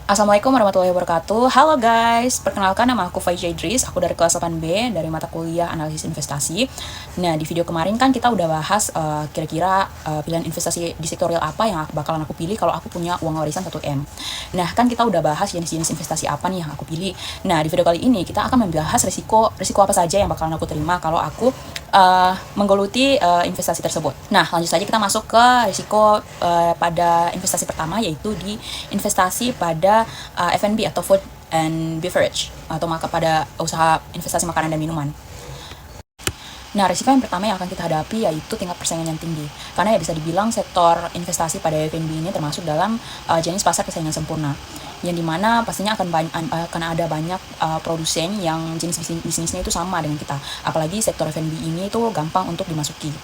Assalamualaikum warahmatullahi wabarakatuh. Halo guys, perkenalkan nama aku Faiza Idris. Aku dari kelas 8B dari mata kuliah analisis investasi. Nah, di video kemarin kan kita udah bahas kira-kira pilihan investasi di sektorial apa yang bakalan aku pilih kalau aku punya uang warisan 1M. Nah, kan kita udah bahas jenis-jenis investasi apa nih yang aku pilih. Nah, di video kali ini kita akan membahas risiko apa saja yang bakalan aku terima kalau aku menggeluti investasi tersebut. Nah, lanjut saja kita masuk ke risiko pada investasi pertama, yaitu di investasi pada F&B atau food and beverage, atau pada usaha investasi makanan dan minuman. Nah, risiko yang pertama yang akan kita hadapi yaitu tingkat persaingan yang tinggi. Karena ya bisa dibilang sektor investasi pada F&B ini termasuk dalam jenis pasar persaingan sempurna. Yang dimana pastinya akan ada banyak produsen yang jenis bisnisnya itu sama dengan kita. Apalagi sektor F&B ini tuh gampang untuk dimasuki.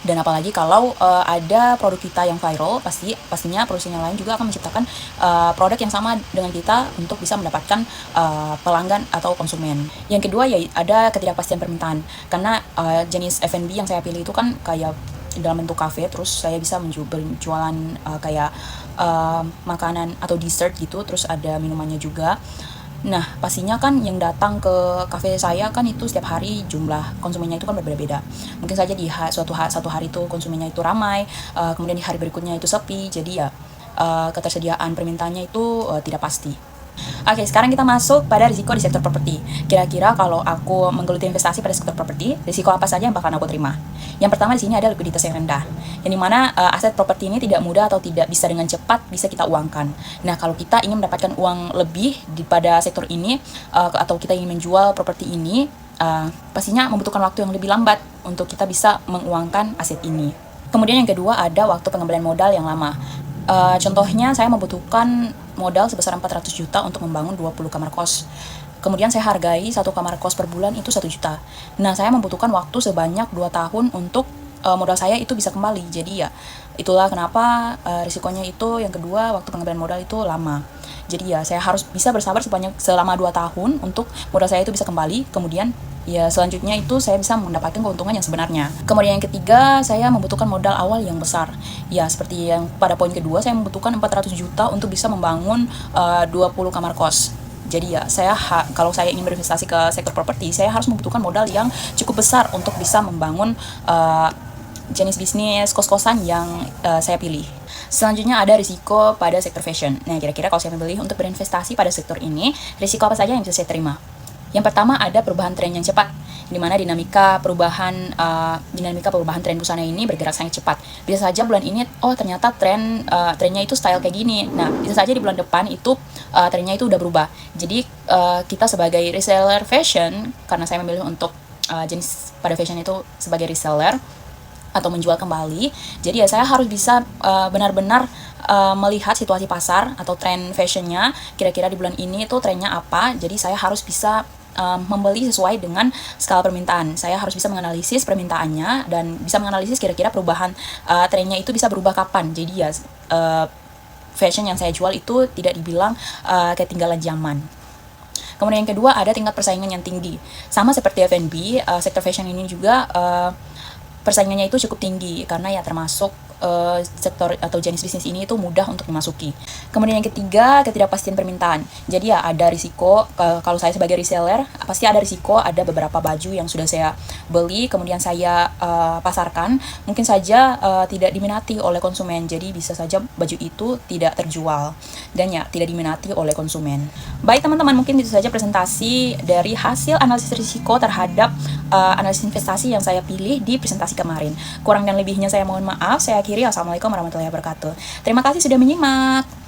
Dan apalagi kalau ada produk kita yang viral, pastinya produsen yang lain juga akan menciptakan produk yang sama dengan kita untuk bisa mendapatkan pelanggan atau konsumen. Yang kedua ya ada ketidakpastian permintaan, karena jenis F&B yang saya pilih itu kan kayak dalam bentuk kafe, terus saya bisa berjualan kayak makanan atau dessert gitu, terus ada minumannya juga. Nah, pastinya kan yang datang ke kafe saya kan itu setiap hari jumlah konsumennya itu kan berbeda-beda. Mungkin saja di satu hari itu konsumennya itu ramai, kemudian di hari berikutnya itu sepi. Jadi ya ketersediaan permintaannya itu tidak pasti. Oke, sekarang kita masuk pada risiko di sektor properti. Kira-kira kalau aku menggeluti investasi pada sektor properti, risiko apa saja yang bakalan aku terima? Yang pertama di sini ada likuiditas yang rendah, yang dimana aset properti ini tidak mudah atau tidak bisa dengan cepat bisa kita uangkan. Nah, kalau kita ingin mendapatkan uang lebih pada sektor ini, atau kita ingin menjual properti ini, pastinya membutuhkan waktu yang lebih lambat untuk kita bisa menguangkan aset ini. Kemudian yang kedua ada waktu pengembalian modal yang lama. Contohnya saya membutuhkan modal sebesar 400 juta untuk membangun 20 kamar kos. Kemudian saya hargai satu kamar kos per bulan itu 1 juta. Nah, saya membutuhkan waktu sebanyak 2 tahun untuk modal saya itu bisa kembali. Jadi ya itulah kenapa risikonya itu yang kedua, waktu pengembalian modal itu lama. Jadi ya saya harus bisa bersabar selama 2 tahun untuk modal saya itu bisa kembali. Kemudian ya selanjutnya itu saya bisa mendapatkan keuntungan yang sebenarnya. Kemudian yang ketiga, saya membutuhkan modal awal yang besar. Ya seperti yang pada poin kedua, saya membutuhkan 400 juta untuk bisa membangun 20 kamar kos. Jadi ya kalau saya ingin berinvestasi ke sektor properti, saya harus membutuhkan modal yang cukup besar untuk bisa membangun jenis bisnis kos-kosan yang saya pilih. Selanjutnya ada risiko pada sektor fashion. Nah, kira-kira kalau saya memilih untuk berinvestasi pada sektor ini, risiko apa saja yang bisa saya terima? Yang pertama ada perubahan tren yang cepat, di mana dinamika perubahan tren busana ini bergerak sangat cepat. Bisa saja bulan ini, ternyata trennya itu style kayak gini. Nah, bisa saja di bulan depan itu trennya itu udah berubah. Jadi kita sebagai reseller fashion, karena saya memilih untuk jenis pada fashion itu sebagai reseller atau menjual kembali, jadi ya saya harus bisa benar-benar melihat situasi pasar atau tren fashionnya, kira-kira di bulan ini tuh trennya apa. Jadi saya harus bisa membeli sesuai dengan skala permintaan. Saya harus bisa menganalisis permintaannya dan bisa menganalisis kira-kira perubahan trennya itu bisa berubah kapan. Jadi ya fashion yang saya jual itu tidak dibilang ketinggalan zaman. Kemudian yang kedua ada tingkat persaingan yang tinggi. Sama seperti F&B, sektor fashion ini juga persaingannya itu cukup tinggi karena ya termasuk sektor atau jenis bisnis ini itu mudah untuk dimasuki. Kemudian yang ketiga, ketidakpastian permintaan. Jadi ya ada risiko, kalau saya sebagai reseller pasti ada risiko, ada beberapa baju yang sudah saya beli kemudian saya pasarkan, mungkin saja tidak diminati oleh konsumen. Jadi bisa saja baju itu tidak terjual dan ya tidak diminati oleh konsumen. Baik teman-teman, mungkin itu saja presentasi dari hasil analisis risiko terhadap analisis investasi yang saya pilih di presentasi kemarin. Kurang dan lebihnya saya mohon maaf. Saya akhiri. Assalamualaikum warahmatullahi wabarakatuh. Terima kasih sudah menyimak.